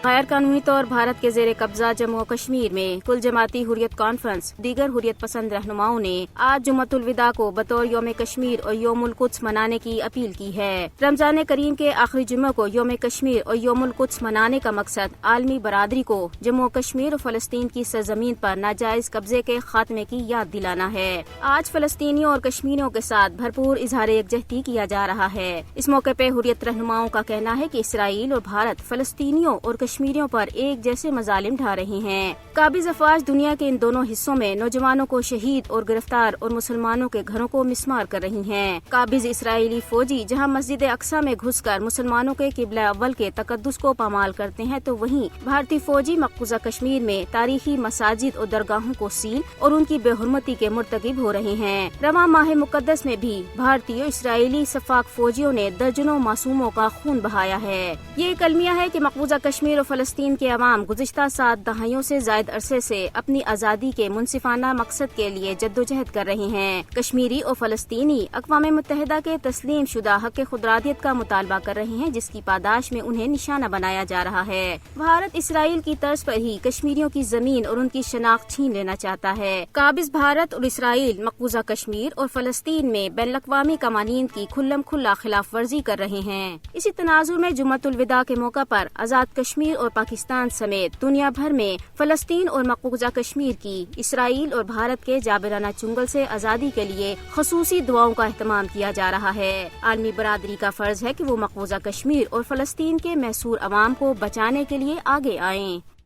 غیر قانونی طور بھارت کے زیر قبضہ جموں و کشمیر میں کل جماعتی حریت کانفرنس دیگر حریت پسند رہنماؤں نے آج جمعۃ الوداع کو بطور یوم کشمیر اور یوم القدس منانے کی اپیل کی ہے۔ رمضان کریم کے آخری جمعہ کو یوم کشمیر اور یوم القدس منانے کا مقصد عالمی برادری کو جموں و کشمیر اور فلسطین کی سرزمین پر ناجائز قبضے کے خاتمے کی یاد دلانا ہے۔ آج فلسطینیوں اور کشمیریوں کے ساتھ بھرپور اظہار یکجہتی کیا جا رہا ہے۔ اس موقع پہ حریت رہنماؤں کا کہنا ہے کہ اسرائیل اور بھارت فلسطینیوں اور کشمیریوں پر ایک جیسے مظالم ڈھا رہے ہیں۔ قابض افواج دنیا کے ان دونوں حصوں میں نوجوانوں کو شہید اور گرفتار اور مسلمانوں کے گھروں کو مسمار کر رہی ہیں۔ قابض اسرائیلی فوجی جہاں مسجد اقصی میں گھس کر مسلمانوں کے قبلہ اول کے تقدس کو پامال کرتے ہیں تو وہیں بھارتی فوجی مقبوضہ کشمیر میں تاریخی مساجد اور درگاہوں کو سیل اور ان کی بے حرمتی کے مرتکب ہو رہے ہیں۔ رواں ماہ مقدس میں بھی بھارتی اور اسرائیلی شفاق فوجیوں نے درجنوں معصوموں کا خون بہایا ہے۔ یہ ایک المیہ ہے کہ مقبوضہ کشمیر اور فلسطین کے عوام گزشتہ 7 دہائیوں سے زائد عرصے سے اپنی آزادی کے منصفانہ مقصد کے لیے جدوجہد کر رہے ہیں۔ کشمیری اور فلسطینی اقوام متحدہ کے تسلیم شدہ حق خودارادیت کا مطالبہ کر رہے ہیں، جس کی پاداش میں انہیں نشانہ بنایا جا رہا ہے۔ بھارت اسرائیل کی طرز پر ہی کشمیریوں کی زمین اور ان کی شناخت چھین لینا چاہتا ہے۔ قابض بھارت اور اسرائیل مقبوضہ کشمیر اور فلسطین میں بین الاقوامی قوانین کی کھلم کھلا خلاف ورزی کر رہے ہیں۔ اسی تناظر میں جمعۃ الوداع کے موقع پر آزاد کشمیر اور پاکستان سمیت دنیا بھر میں فلسطین اور مقبوضہ کشمیر کی اسرائیل اور بھارت کے جابرانہ چنگل سے آزادی کے لیے خصوصی دعاؤں کا اہتمام کیا جا رہا ہے۔ عالمی برادری کا فرض ہے کہ وہ مقبوضہ کشمیر اور فلسطین کے محصور عوام کو بچانے کے لیے آگے آئیں۔